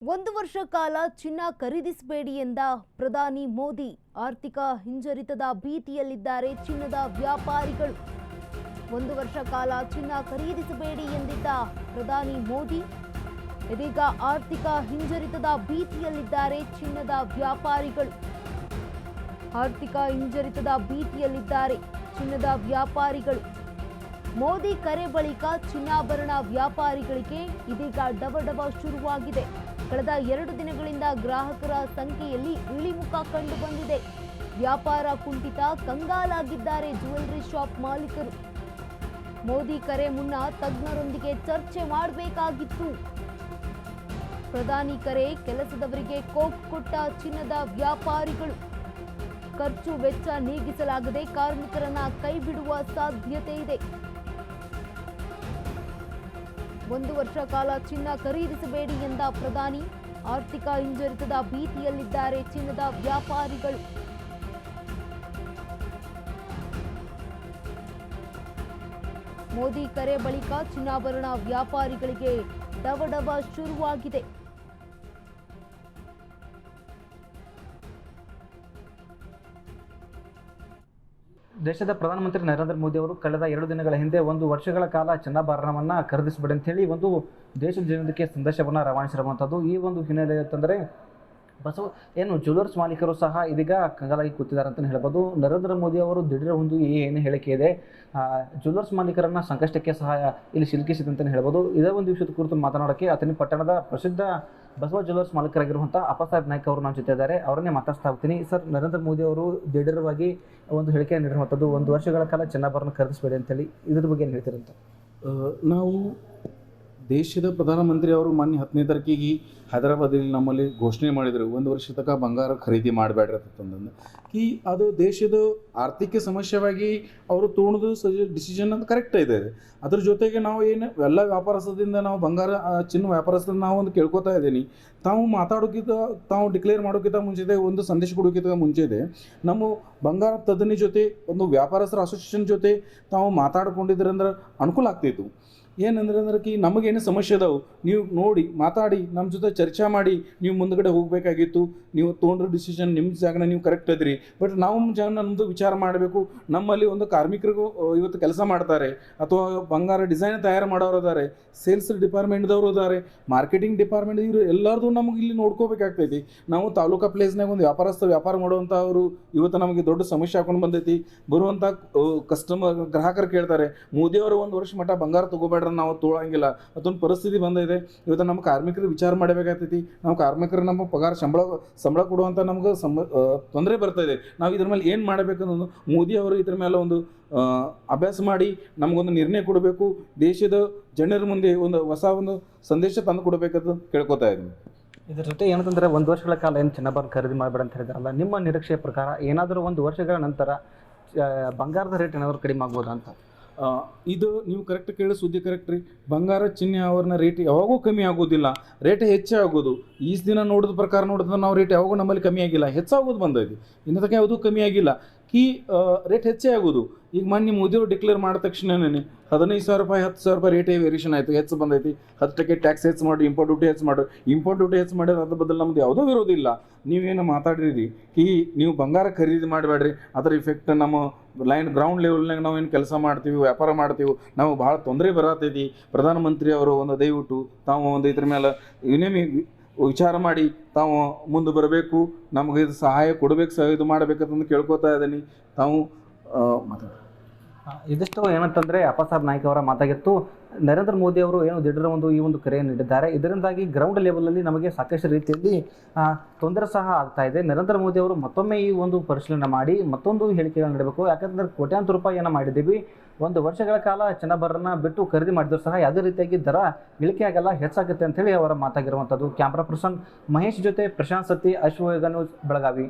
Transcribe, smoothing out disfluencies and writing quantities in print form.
ಒಂದು ವರ್ಷ ಕಾಲ ಚಿನ್ನ ಖರೀದಿಸಬೇಡಿ ಎಂದ ಪ್ರಧಾನಿ ಮೋದಿ. ಆರ್ಥಿಕ ಹಿಂಜರಿತದ ಭೀತಿಯಲ್ಲಿದ್ದಾರೆ ಚಿನ್ನದ ವ್ಯಾಪಾರಿಗಳು. ಒಂದು ವರ್ಷ ಕಾಲ ಚಿನ್ನ ಖರೀದಿಸಬೇಡಿ ಎಂದಿದ್ದ ಪ್ರಧಾನಿ ಮೋದಿ ಇದೀಗ ಆರ್ಥಿಕ ಹಿಂಜರಿತದ ಭೀತಿಯಲ್ಲಿದ್ದಾರೆ ಚಿನ್ನದ ವ್ಯಾಪಾರಿಗಳು. ಆರ್ಥಿಕ ಹಿಂಜರಿತದ ಭೀತಿಯಲ್ಲಿದ್ದಾರೆ ಚಿನ್ನದ ವ್ಯಾಪಾರಿಗಳು. ಮೋದಿ ಕರೆ ಬಳಿಕ ಚಿನ್ನಾಭರಣ ವ್ಯಾಪಾರಿಗಳಿಗೆ ಇದೀಗ ಡಬಡಬ ಶುರುವಾಗಿದೆ. ಕಳೆದ 2 ದಿನಗಳಿಂದ ಗ್ರಾಹಕರ ಸಂಖ್ಯೆಯಲ್ಲಿ ಇಳಿಮುಖ ಕಂಡು ಬಂದಿದೆ. ವ್ಯಾಪಾರ ಕುಂಠಿತ, ಕಂಗಾಲಾಗಿದ್ದಾರೆ ಜ್ಯುವೆಲ್ಲರಿ ಶಾಪ್ ಮಾಲೀಕರು. ಮೋದಿ ಕರೆ ಮುನ್ನ ತಜ್ಞರೊಂದಿಗೆ ಚರ್ಚೆ ಮಾಡಬೇಕಾಗಿತ್ತು. ಪ್ರಧಾನಿ ಕರೆ, ಕೆಲಸದವರಿಗೆ ಕೋಕ್ ಕೊಟ್ಟ ಚಿನ್ನದ ವ್ಯಾಪಾರಿಗಳು. ಖರ್ಚು ವೆಚ್ಚ ನೀಗಿಸಲಾಗದೆ ಕಾರ್ಮಿಕರನ್ನ ಕೈಬಿಡುವ ಸಾಧ್ಯತೆ ಇದೆ. ಒಂದು ವರ್ಷ ಕಾಲ ಚಿನ್ನ ಖರೀದಿಸಬೇಡಿ ಎಂದ ಪ್ರಧಾನಿ. ಆರ್ಥಿಕ ಹಿಂಜರಿತದ ಭೀತಿಯಲ್ಲಿದ್ದಾರೆ ಚಿನ್ನದ ವ್ಯಾಪಾರಿಗಳು. ಮೋದಿ ಕರೆ ಬಳಿಕ ಚಿನ್ನಾಭರಣ ವ್ಯಾಪಾರಿಗಳಿಗೆ ಡವಡವ ಶುರುವಾಗಿದೆ. ದೇಶದ ಪ್ರಧಾನಮಂತ್ರಿ ನರೇಂದ್ರ ಮೋದಿ ಅವರು ಕಳೆದ 2 ದಿನಗಳ ಹಿಂದೆ ಒಂದು ವರ್ಷಗಳ ಕಾಲ ಚಿನ್ನಾಭರಣವನ್ನು ಖರೀದಿಸಬೇಡಿ ಅಂತ ಹೇಳಿ ಒಂದು ದೇಶದ ಜನತೆಗೆ ಸಂದೇಶವನ್ನು ರವಾನಿಸಿರುವಂಥದ್ದು. ಈ ಒಂದು ಹಿನ್ನೆಲೆ ಅಂತಂದರೆ ಜ್ಯುವೆಲ್ಲರ್ಸ್ ಮಾಲೀಕರು ಸಹ ಇದೀಗ ಕಂಗಾಲಾಗಿ ಕೂತಿದ್ದಾರೆ ಅಂತಲೇ ಹೇಳ್ಬೋದು. ನರೇಂದ್ರ ಮೋದಿ ಅವರು ದಿಢೀರ್ ಒಂದು ಏನು ಹೇಳಿಕೆ ಇದೆ, ಜ್ಯುವೆಲ್ಲರ್ಸ್ ಮಾಲೀಕರನ್ನ ಸಂಕಷ್ಟಕ್ಕೆ ಸಹ ಇಲ್ಲಿ ಸಿಲುಕಿಸಿದೆ ಅಂತಲೇ ಹೇಳ್ಬೋದು. ಇದೇ ಒಂದು ವಿಷಯದ ಕುರಿತು ಮಾತನಾಡೋಕ್ಕೆ ಅಥಣಿ ಪಟ್ಟಣದ ಪ್ರಸಿದ್ಧ ಬಸವ ಜ್ಯುವೆಲ್ಲರ್ಸ್ ಮಾಲೀಕರಾಗಿರುವಂಥ ಅಪ್ಪಸಾಹೇಬ್ ನಾಯ್ಕ ಅವರು ನನ್ನ ಜೊತೆ ಇದ್ದಾರೆ. ಅವರನ್ನೇ ಮಾತಾಡ್ತಾ ಹೋಗ್ತೀನಿ. ಸರ್, ನರೇಂದ್ರ ಮೋದಿ ಅವರು ದಿಢೀರವಾಗಿ ಒಂದು ಹೇಳಿಕೆ ನೀಡಿರುವಂಥದ್ದು, ಒಂದು ವರ್ಷಗಳ ಕಾಲ ಚಿನ್ನಾಭರಣ ಖರೀದಿಸಬೇಡಿ ಅಂತೇಳಿ, ಇದ್ರ ಬಗ್ಗೆ ಏನು ಹೇಳ್ತೀರಂತ? ನಾವು ದೇಶದ ಪ್ರಧಾನಮಂತ್ರಿ ಅವರು ಮೊನ್ನೆ 10ನೇ ತಾರೀಕಿಗೆ ಹೈದರಾಬಾದಲ್ಲಿ ನಮ್ಮಲ್ಲಿ ಘೋಷಣೆ ಮಾಡಿದರು, 1 ವರ್ಷ ತನಕ ಬಂಗಾರ ಖರೀದಿ ಮಾಡಬೇಡ್ರಿ ಅಂತಂದು. ಅದು ದೇಶದ ಆರ್ಥಿಕ ಸಮಸ್ಯೆವಾಗಿ ಅವರು ತೊಗೊಂಡು ಡಿಸಿಷನ್ ಅಂತ ಕರೆಕ್ಟ್ ಇದೆ. ಅದ್ರ ಜೊತೆಗೆ ನಾವು ಏನು ಎಲ್ಲ ವ್ಯಾಪಾರಸ್ಥದಿಂದ ನಾವು ಬಂಗಾರ ಚಿನ್ನ ವ್ಯಾಪಾರಸ್ಥದಿಂದ ನಾವು ಒಂದು ಕೇಳ್ಕೊತಾ ಇದ್ದೀನಿ, ತಾವು ಮಾತಾಡೋಕ್ಕಿಂತ ತಾವು ಡಿಕ್ಲೇರ್ ಮಾಡೋಕ್ಕಿಂತ ಮುಂಚೆ ಒಂದು ಸಂದೇಶ ಕೊಡೋಕ್ಕಿಂತ ಮುಂಚೆ ನಮ್ಮ ಬಂಗಾರ ತಜ್ಞರ ಜೊತೆ ಒಂದು ವ್ಯಾಪಾರಸ್ಥರ ಅಸೋಸಿಯೇಷನ್ ಜೊತೆ ತಾವು ಮಾತಾಡ್ಕೊಂಡಿದ್ರಂದ್ರೆ ಅನುಕೂಲ ಆಗ್ತಿತ್ತು. ಏನಂದ್ರೆ ನಮಗೇನು ಸಮಸ್ಯೆ ಅದಾವೆ ನೀವು ನೋಡಿ ಮಾತಾಡಿ ನಮ್ಮ ಜೊತೆ ಚರ್ಚೆ ಮಾಡಿ ನೀವು ಮುಂದ್ಗಡೆ ಹೋಗಬೇಕಾಗಿತ್ತು. ನೀವು ತೊಗೊಂಡ್ರ ಡಿಸಿಷನ್ ನಿಮ್ಮ ಜಾಗನ ನೀವು ಕರೆಕ್ಟ್ ಅದ್ರಿ. ಬಟ್ ನಾವು ಜಾಗ ನಮ್ಮದು ವಿಚಾರ ಮಾಡಬೇಕು. ನಮ್ಮಲ್ಲಿ ಒಂದು ಕಾರ್ಮಿಕರಿಗೂ ಇವತ್ತು ಕೆಲಸ ಮಾಡ್ತಾರೆ, ಅಥವಾ ಬಂಗಾರ ಡಿಸೈನ್ ತಯಾರು ಮಾಡೋರು ಇದ್ದಾರೆ, ಸೇಲ್ಸ್ ಡಿಪಾರ್ಟ್ಮೆಂಟ್ದವರು ಇದ್ದಾರೆ, ಮಾರ್ಕೆಟಿಂಗ್ ಡಿಪಾರ್ಟ್ಮೆಂಟ್, ಇವರು ಎಲ್ಲರದು ನಮಗೆ ಇಲ್ಲಿ ನೋಡ್ಕೋಬೇಕಾಗ್ತೈತಿ. ನಾವು ತಾಲೂಕಾ ಪ್ಲೇಸ್ನಾಗ ಒಂದು ವ್ಯಾಪಾರ ಮಾಡುವಂಥವ್ರು ಇವತ್ತು ನಮಗೆ ದೊಡ್ಡ ಸಮಸ್ಯೆ ಹಾಕೊಂಡು ಬಂದೈತಿ. ಬರುವಂಥ ಗ್ರಾಹಕರು ಕೇಳ್ತಾರೆ, ಮೋದಿಯವರು 1 ವರ್ಷ ಮಟ್ಟ ಬಂಗಾರ ತೊಗೋಬೇಡ್ರಿ, ನಾವು ತೊಗೊಳಂಗಿಲ್ಲ, ಅದೊಂದು ಪರಿಸ್ಥಿತಿ ಬಂದಿದೆ. ಇವತ್ತು ನಮ್ಮ ಕಾರ್ಮಿಕರು ವಿಚಾರ ಮಾಡಬೇಕಾಗ್ತೈತಿ. ನಾವು ಕಾರ್ಮಿಕರು ನಮ್ಮ ಪಗಾರ ಸಂಬಳ ಕೊಡುವಂಥ ನಮ್ಗೆ ತೊಂದರೆ ಬರ್ತಾ ಇದೆ. ನಾವು ಇದ್ರ ಮೇಲೆ ಏನು ಮಾಡಬೇಕು ಅನ್ನೋದು ಮೋದಿ ಅವರು ಇದ್ರ ಮೇಲೆ ಒಂದು ಅಭ್ಯಾಸ ಮಾಡಿ ನಮಗೊಂದು ನಿರ್ಣಯ ಕೊಡಬೇಕು. ದೇಶದ ಜನರ ಮುಂದೆ ಒಂದು ಹೊಸ ಒಂದು ಸಂದೇಶ ತಂದು ಕೊಡಬೇಕಂತ ಕೇಳ್ಕೊತಾ ಇದ್ದೀನಿ. ಇದ್ರ ಜೊತೆ ಏನಂತಂದರೆ 1 ವರ್ಷಗಳ ಕಾಲ ಏನು ಚಿನ್ನಾಭರಣ ಖರೀದಿ ಮಾಡಬೇಡ ಅಂತ ಹೇಳಿದಾರಲ್ಲ, ನಿಮ್ಮ ನಿರೀಕ್ಷೆಯ ಪ್ರಕಾರ ಏನಾದರೂ 1 ವರ್ಷಗಳ ನಂತರ ಬಂಗಾರದ ರೇಟ್ ಏನಾದರೂ ಕಡಿಮೆ ಆಗ್ಬೋದಾ ಅಂತ? ಇದು ನೀವು ಕರೆಕ್ಟ್ ಕೇಳಿ ಸುದ್ದಿ ಕರೆಕ್ಟ್ ರೀ. ಬಂಗಾರ ಚಿನ್ನ ಅವ್ರನ್ನ ರೇಟ್ ಯಾವಾಗೂ ಕಮ್ಮಿ ಆಗೋದಿಲ್ಲ, ರೇಟ್ ಹೆಚ್ಚೇ ಆಗೋದು. ಈ ದಿನ ನೋಡಿದ ಪ್ರಕಾರ ನೋಡಿದ್ರೆ ನಾವು ರೇಟ್ ಯಾವಾಗೂ ನಮ್ಮಲ್ಲಿ ಕಮ್ಮಿ ಆಗಿಲ್ಲ, ಹೆಚ್ಚಾಗೋದು ಬಂದೈತಿ. ಇನ್ನು ತನಕ ಯಾವುದೂ ಕಮ್ಮಿ ಆಗಿಲ್ಲ, ರೇಟ್ ಹೆಚ್ಚೇ ಆಗೋದು. ಈಗ ಮೊನ್ನೆ ಮೋದಿಯವರು ಡಿಕ್ಲೇರ್ ಮಾಡಿದ ತಕ್ಷಣನೇ 15,000 ರೂಪಾಯಿ 10,000 ರೂಪಾಯಿ ರೇಟೇ ವೇರಿಯೇಷನ್ ಆಯಿತು, ಹೆಚ್ಚು ಬಂದೈತಿ. 10% ಟ್ಯಾಕ್ಸ್ ಹೆಚ್ಚು ಮಾಡಿ, ಇಂಪೋರ್ಟ್ ಡ್ಯೂಟಿ ಹೆಚ್ಚು ಮಾಡಿರಿ. ಇಂಪೋರ್ಟ್ ಡ್ಯೂಟಿ ಹೆಚ್ಚು ಮಾಡಿದ್ರೆ ಅದ್ರ ಬದಲು ನಮ್ದು ಯಾವುದೂ ವಿರೋಧಿಲ್ಲ. ನೀವೇನು ಮಾತಾಡಿರಿ ನೀವು ಬಂಗಾರ ಖರೀದಿ ಮಾಡಬೇಡ್ರಿ, ಅದರ ಇಫೆಕ್ಟ್ ನಮ್ಮ ಗ್ರೌಂಡ್ ಲೆವೆಲ್ನಾಗ ನಾವು ಏನು ಕೆಲಸ ಮಾಡ್ತೀವಿ, ವ್ಯಾಪಾರ ಮಾಡ್ತೀವಿ, ನಾವು ಭಾಳ ತೊಂದರೆ ಬರತೈತಿ. ಪ್ರಧಾನಮಂತ್ರಿ ಅವರು ಒಂದು ದಯವಿಟ್ಟು ತಾವು ಒಂದು ಇದ್ರ ಮೇಲೆ ಏನೇನು ವಿಚಾರ ಮಾಡಿ ತಾವು ಮುಂದೆ ಬರಬೇಕು, ನಮಗೆ ಇದು ಸಹಾಯ ಕೊಡಬೇಕು, ಇದು ಮಾಡಬೇಕಂತಂದು ಕೇಳ್ಕೊತಾ ಇದ್ದೀನಿ. ತಾವು ಇದಿಷ್ಟು ಏನಂತಂದರೆ ಅಪ್ಪಸಾಹೇಬ್ ನಾಯ್ಕ ಅವರ ಮಾತಾಗಿತ್ತು. ನರೇಂದ್ರ ಮೋದಿ ಅವರು ಏನು ದಿಢೀರ್ ಈ ಒಂದು ಕರೆಯನ್ನು ನೀಡಿದ್ದಾರೆ. ಇದರಿಂದಾಗಿ ಗ್ರೌಂಡ್ ಲೆವೆಲಲ್ಲಿ ನಮಗೆ ಸಾಕಷ್ಟು ರೀತಿಯಲ್ಲಿ ತೊಂದರೆ ಸಹ ಆಗ್ತಾ ಇದೆ. ನರೇಂದ್ರ ಮೋದಿ ಅವರು ಮತ್ತೊಮ್ಮೆ ಈ ಒಂದು ಪರಿಶೀಲನೆ ಮಾಡಿ ಮತ್ತೊಂದು ಹೇಳಿಕೆಗಳನ್ನು ನೀಡಬೇಕು. ಯಾಕಂದರೆ ಕೋಟ್ಯಾಂತರ ರೂಪಾಯಿಯನ್ನು ಮಾಡಿದ್ದೀವಿ, 1 ವರ್ಷಗಳ ಕಾಲ ಚಿನ್ನಾಭರಣ ಬಿಟ್ಟು ಖರೀದಿ ಮಾಡಿದ್ರು ಸಹ ಯಾವುದೇ ರೀತಿಯಾಗಿ ದರ ಇಳಿಕೆ ಆಗಲ್ಲ, ಹೆಚ್ಚಾಗುತ್ತೆ ಅಂತೇಳಿ ಅವರ ಮಾತಾಗಿರುವಂಥದ್ದು. ಕ್ಯಾಮ್ರಾ ಪರ್ಸನ್ ಮಹೇಶ್ ಜೊತೆ ಪ್ರಶಾಂತ್ ಸತ್ತಿ, ಅಶ್ವಯುಗ ನ್ಯೂಸ್, ಬೆಳಗಾವಿ.